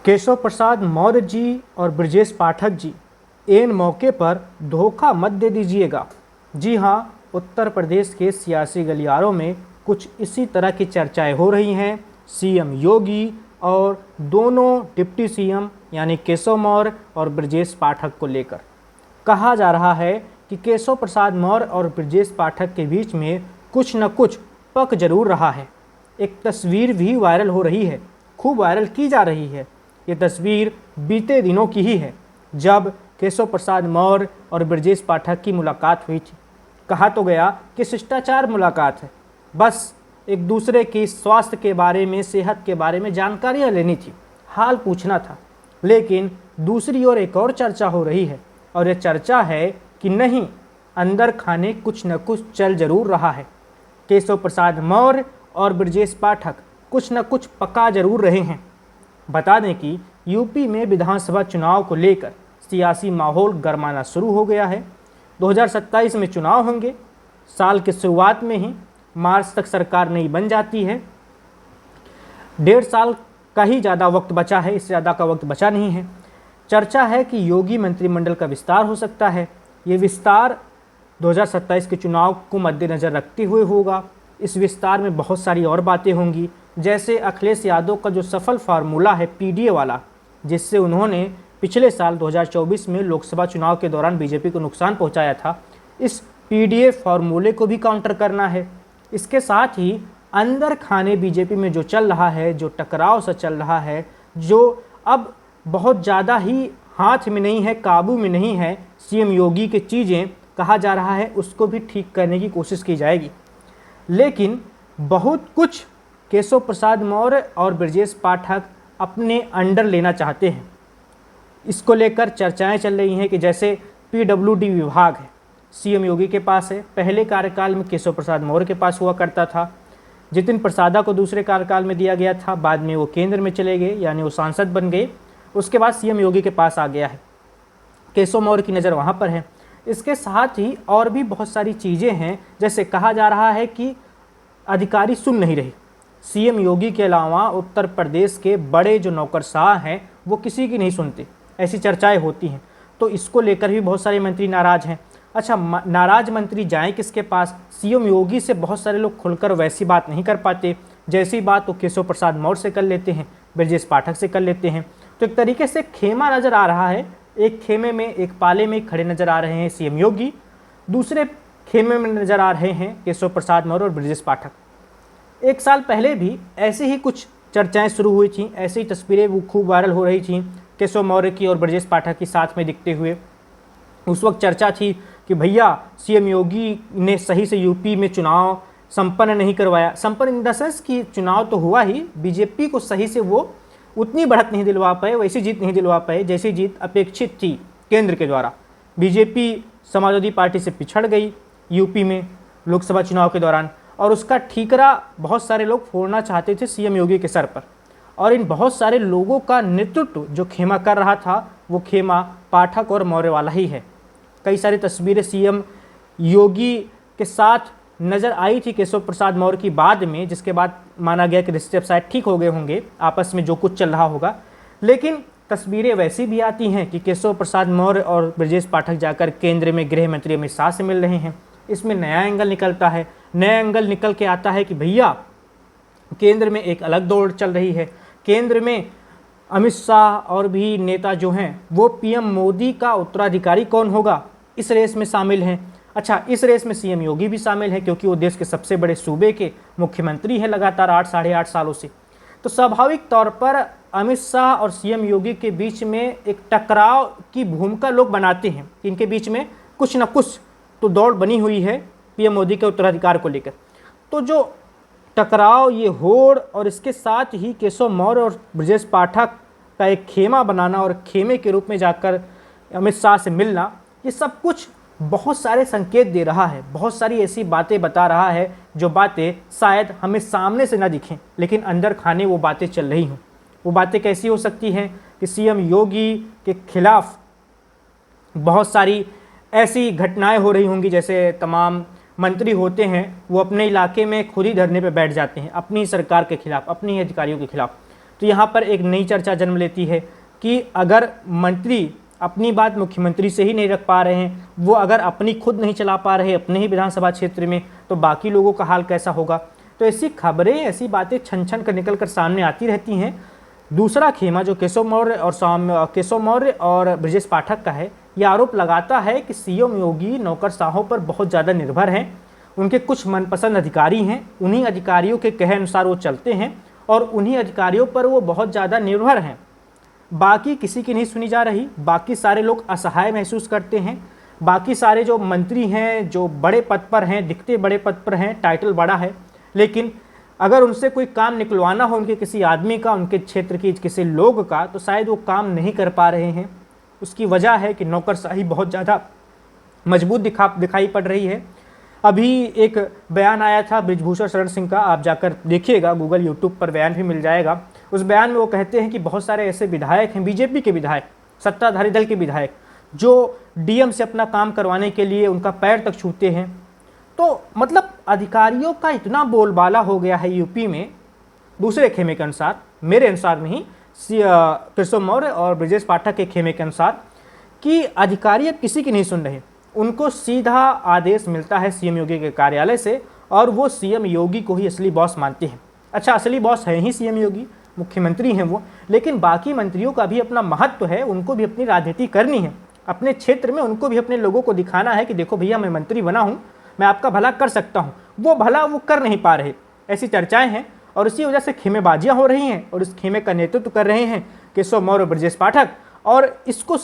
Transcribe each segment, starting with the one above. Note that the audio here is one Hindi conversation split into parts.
केशव प्रसाद मौर्य जी और ब्रजेश पाठक जी, एन मौके पर धोखा मत दे दीजिएगा। जी हाँ, उत्तर प्रदेश के सियासी गलियारों में कुछ इसी तरह की चर्चाएं हो रही हैं सीएम योगी और दोनों डिप्टी सीएम यानी केशव मौर्य और ब्रजेश पाठक को लेकर। कहा जा रहा है कि केशव प्रसाद मौर्य और ब्रजेश पाठक के बीच में कुछ न कुछ पक जरूर रहा है। एक तस्वीर भी वायरल हो रही है, खूब वायरल की जा रही है। ये तस्वीर बीते दिनों की ही है, जब केशव प्रसाद मौर्य और ब्रजेश पाठक की मुलाकात हुई थी। कहा तो गया कि शिष्टाचार मुलाकात है, बस एक दूसरे की स्वास्थ्य के बारे में, सेहत के बारे में जानकारियाँ लेनी थी, हाल पूछना था। लेकिन दूसरी ओर एक और चर्चा हो रही है, और यह चर्चा है कि नहीं, अंदर खाने कुछ न कुछ चल जरूर रहा है। केशव प्रसाद मौर्य और ब्रजेश पाठक कुछ न कुछ पका जरूर रहे हैं। बता दें कि यूपी में विधानसभा चुनाव को लेकर सियासी माहौल गरमाना शुरू हो गया है। 2027 में चुनाव होंगे। साल के शुरुआत में ही मार्च तक सरकार नई बन जाती है। 1.5 साल का ही ज़्यादा वक्त बचा है, इससे ज़्यादा का वक्त बचा नहीं है। चर्चा है कि योगी मंत्रिमंडल का विस्तार हो सकता है। ये विस्तार 2027 के चुनाव को मद्देनज़र रखते हुए होगा। इस विस्तार में बहुत सारी और बातें होंगी, जैसे अखिलेश यादव का जो सफल फार्मूला है पीडीए वाला, जिससे उन्होंने पिछले साल 2024 में लोकसभा चुनाव के दौरान बीजेपी को नुकसान पहुंचाया था, इस पीडीए फार्मूले को भी काउंटर करना है। इसके साथ ही अंदर खाने बीजेपी में जो चल रहा है, जो टकराव सा चल रहा है, जो अब बहुत ज़्यादा ही हाथ में नहीं है, काबू में नहीं है, सीएम योगी की चीज़ें कहा जा रहा है, उसको भी ठीक करने की कोशिश की जाएगी। लेकिन बहुत कुछ केशव प्रसाद मौर्य और ब्रजेश पाठक अपने अंडर लेना चाहते हैं। इसको लेकर चर्चाएं चल रही हैं कि जैसे पीडब्ल्यूडी विभाग है, सीएम योगी के पास है, पहले कार्यकाल में केशव प्रसाद मौर्य के पास हुआ करता था। जितिन प्रसादा को दूसरे कार्यकाल में दिया गया था, बाद में वो केंद्र में चले गए, यानी वो सांसद बन गए। उसके बाद सीएम योगी के पास आ गया है, केशव मौर्य की नज़र वहाँ पर है। इसके साथ ही और भी बहुत सारी चीज़ें हैं, जैसे कहा जा रहा है कि अधिकारी सुन नहीं रहे। सीएम योगी के अलावा उत्तर प्रदेश के बड़े जो नौकरशाह हैं वो किसी की नहीं सुनते, ऐसी चर्चाएं होती हैं। तो इसको लेकर भी बहुत सारे मंत्री नाराज़ हैं। अच्छा, नाराज़ मंत्री जाएं किसके पास? सीएम योगी से बहुत सारे लोग खुलकर वैसी बात नहीं कर पाते, जैसी बात तो केशव प्रसाद मौर्य से कर लेते हैं, ब्रजेश पाठक से कर लेते हैं। तो एक तरीके से खेमा नज़र आ रहा है। एक खेमे में, एक पाले में खड़े नज़र आ रहे हैं सीएम योगी, दूसरे खेमे में नज़र आ रहे हैं केशव प्रसाद मौर्य और ब्रजेश पाठक। 1 साल पहले भी ऐसे ही कुछ चर्चाएं शुरू हुई थी, ऐसी तस्वीरें वो खूब वायरल हो रही थी केशव मौर्य की और ब्रजेश पाठक की साथ में दिखते हुए। उस वक्त चर्चा थी कि भैया सीएम योगी ने सही से यूपी में चुनाव संपन्न नहीं करवाया। संपन्न इन द सेंस कि चुनाव तो हुआ ही, बीजेपी को सही से वो उतनी बढ़त नहीं दिलवा पाए, वैसी जीत नहीं दिलवा पाए जैसी जीत अपेक्षित थी केंद्र के द्वारा। बीजेपी समाजवादी पार्टी से पिछड़ गई यूपी में लोकसभा चुनाव के दौरान, और उसका ठीकरा बहुत सारे लोग फोड़ना चाहते थे सीएम योगी के सर पर। और इन बहुत सारे लोगों का नेतृत्व जो खेमा कर रहा था, वो खेमा पाठक और मौर्य वाला ही है। कई सारी तस्वीरें सीएम योगी के साथ नज़र आई थी केशव प्रसाद मौर्य की बाद में, जिसके बाद माना गया कि रिश्ते अब शायद ठीक हो गए होंगे, आपस में जो कुछ चल रहा होगा। लेकिन तस्वीरें वैसी भी आती हैं कि केशव प्रसाद मौर्य और ब्रजेश पाठक जाकर केंद्र में गृह मंत्री अमित शाह से मिल रहे हैं। इसमें नया एंगल निकलता है, नया एंगल निकल के आता है कि भैया केंद्र में एक अलग दौड़ चल रही है। केंद्र में अमित शाह और भी नेता जो हैं वो पीएम मोदी का उत्तराधिकारी कौन होगा, इस रेस में शामिल हैं। अच्छा, इस रेस में सीएम योगी भी शामिल है, क्योंकि वो देश के सबसे बड़े सूबे के मुख्यमंत्री हैं लगातार 8 साढ़े 8 सालों से। तो स्वाभाविक तौर पर अमित शाह और सीएम योगी के बीच में एक टकराव की भूमिका लोग बनाते हैं। इनके बीच में कुछ न कुछ तो दौड़ बनी हुई है पीएम मोदी के उत्तराधिकार को लेकर। तो जो टकराव, ये होड़, और इसके साथ ही केशव मौर्य और ब्रजेश पाठक का एक खेमा बनाना और खेमे के रूप में जाकर अमित शाह से मिलना, ये सब कुछ बहुत सारे संकेत दे रहा है, बहुत सारी ऐसी बातें बता रहा है जो बातें शायद हमें सामने से ना दिखें, लेकिन अंदर खाने वो बातें चल रही हों। वो बातें कैसी हो सकती हैं कि सीएम योगी के खिलाफ बहुत सारी ऐसी घटनाएं हो रही होंगी, जैसे तमाम मंत्री होते हैं वो अपने इलाके में खुद ही धरने पर बैठ जाते हैं अपनी सरकार के खिलाफ, अपनी अधिकारियों के खिलाफ। तो यहाँ पर एक नई चर्चा जन्म लेती है कि अगर मंत्री अपनी बात मुख्यमंत्री से ही नहीं रख पा रहे हैं, वो अगर अपनी खुद नहीं चला पा रहे अपने ही विधानसभा क्षेत्र में, तो बाकी लोगों का हाल कैसा होगा। तो ऐसी खबरें, ऐसी बातें छन छन कर निकल कर सामने आती रहती हैं। दूसरा खेमा जो केशव मौर्य और ब्रजेश पाठक का है, ये आरोप लगाता है कि सीएम योगी नौकरशाहों पर बहुत ज़्यादा निर्भर हैं। उनके कुछ मनपसंद अधिकारी हैं, उन्हीं अधिकारियों के कहे अनुसार वो चलते हैं और उन्हीं अधिकारियों पर वो बहुत ज़्यादा निर्भर हैं। बाकी किसी की नहीं सुनी जा रही, बाकी सारे लोग असहाय महसूस करते हैं। बाकी सारे जो मंत्री हैं, जो बड़े पद पर हैं, दिखते बड़े पद पर हैं, टाइटल बड़ा है, लेकिन अगर उनसे कोई काम निकलवाना हो उनके किसी आदमी का, उनके क्षेत्र की किसी लोग का, तो शायद वो काम नहीं कर पा रहे हैं। उसकी वजह है कि नौकरशाही बहुत ज़्यादा मजबूत दिखाई पड़ रही है। अभी एक बयान आया था बृजभूषण शरण सिंह का, आप जाकर देखिएगा, गूगल यूट्यूब पर बयान भी मिल जाएगा। उस बयान में वो कहते हैं कि बहुत सारे ऐसे विधायक हैं, बीजेपी के विधायक, सत्ताधारी दल के विधायक, जो डीएम से अपना काम करवाने के लिए उनका पैर तक छूते हैं। तो मतलब अधिकारियों का इतना बोलबाला हो गया है यूपी में, दूसरे खेमे के अनुसार, मेरे अनुसार नहीं, केशव मौर्य और ब्रजेश पाठक के खेमे के अनुसार, कि अधिकारी अब किसी की नहीं सुन रहे। उनको सीधा आदेश मिलता है सीएम योगी के कार्यालय से और वो सीएम योगी को ही असली बॉस मानते हैं। अच्छा, असली बॉस है ही सीएम योगी, मुख्यमंत्री हैं वो, लेकिन बाकी मंत्रियों का भी अपना महत्व है, उनको भी अपनी राजनीति करनी है। अपने क्षेत्र में उनको भी अपने लोगों को दिखाना है कि देखो भैया, मैं मंत्री बना हूँ, मैं आपका भला कर सकता हूँ। वो भला वो कर नहीं पा रहे, ऐसी चर्चाएं हैं और इसी वजह से खेमेबाजियाँ हो रही हैं और इस खेमे का नेतृत्व कर रहे हैं केशव मौर्य और ब्रजेश पाठक। और इसको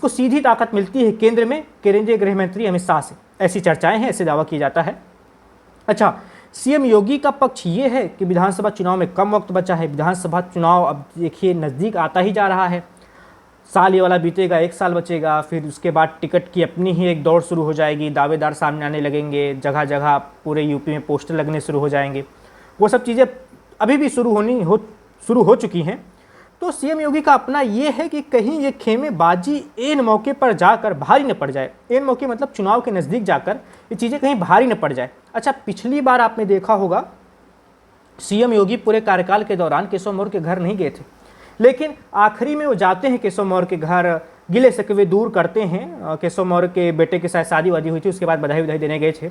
सीधी ताकत मिलती है केंद्र में केंद्रीय गृह मंत्री अमित शाह से, ऐसी चर्चाएं हैं, ऐसे दावा किया जाता है। अच्छा, सीएम योगी का पक्ष ये है कि विधानसभा चुनाव में कम वक्त बचा है। विधानसभा चुनाव अब देखिए नज़दीक आता ही जा रहा है, साल ये वाला बीतेगा, 1 साल बचेगा, फिर उसके बाद टिकट की अपनी ही एक दौड़ शुरू हो जाएगी, दावेदार सामने आने लगेंगे, जगह जगह पूरे यूपी में पोस्टर लगने शुरू हो जाएंगे। वो सब चीज़ें अभी भी शुरू हो चुकी हैं। तो सीएम योगी का अपना ये है कि कहीं ये खेमेबाजी एन मौके पर जाकर भारी न पड़ जाए। एन मौके मतलब चुनाव के नज़दीक जाकर ये चीज़ें कहीं भारी न पड़ जाए। अच्छा, पिछली बार आपने देखा होगा सीएम योगी पूरे कार्यकाल के दौरान केशव मौर्य के घर नहीं गए थे, लेकिन आखिरी में वो जाते हैं केशव मौर्य के घर, गिले शिकवे दूर करते हैं। केशव मौर्य के बेटे के साथ शादी वादी हुई थी, उसके बाद बधाई वधाई देने गए थे।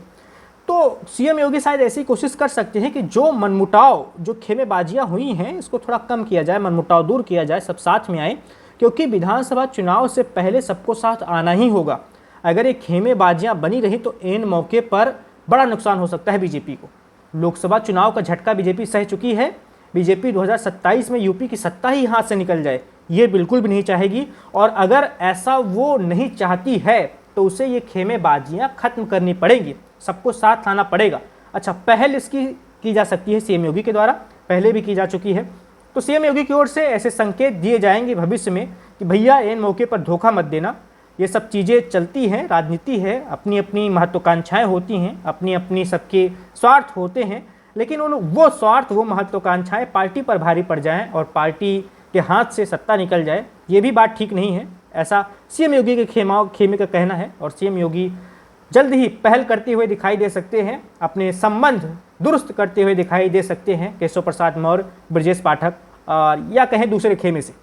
तो सीएम योगी शायद ऐसी कोशिश कर सकते हैं कि जो मनमुटाव, जो खेमेबाजियां हुई हैं, इसको थोड़ा कम किया जाए, मनमुटाव दूर किया जाए, सब साथ में आए, क्योंकि विधानसभा चुनाव से पहले सबको साथ आना ही होगा। अगर ये खेमेबाजियां बनी रही तो एन मौके पर बड़ा नुकसान हो सकता है बीजेपी को। लोकसभा चुनाव का झटका बीजेपी सह चुकी है। बीजेपी 2027 में यूपी की सत्ता ही हाथ से निकल जाए, ये बिल्कुल भी नहीं चाहेगी। और अगर ऐसा वो नहीं चाहती है तो उसे ये खेमेबाजियां खत्म करनी पड़ेंगी, सबको साथ लाना पड़ेगा। अच्छा, पहल इसकी की जा सकती है सीएम योगी के द्वारा, पहले भी की जा चुकी है। तो सीएम योगी की ओर से ऐसे संकेत दिए जाएंगे भविष्य में कि भैया एन मौके पर धोखा मत देना। ये सब चीज़ें चलती हैं, राजनीति है, अपनी अपनी महत्वाकांक्षाएं होती हैं, अपनी अपनी सबके स्वार्थ होते हैं, लेकिन वो स्वार्थ, वो महत्वाकांक्षाएं पार्टी पर भारी पड़ जाएं और पार्टी के हाथ से सत्ता निकल जाए, ये भी बात ठीक नहीं है। ऐसा सीएम योगी के खेमे का कहना है और सीएम योगी जल्द ही पहल करते हुए दिखाई दे सकते हैं, अपने संबंध दुरुस्त करते हुए दिखाई दे सकते हैं केशव प्रसाद मौर्य, ब्रजेश पाठक और या कहें दूसरे खेमे से।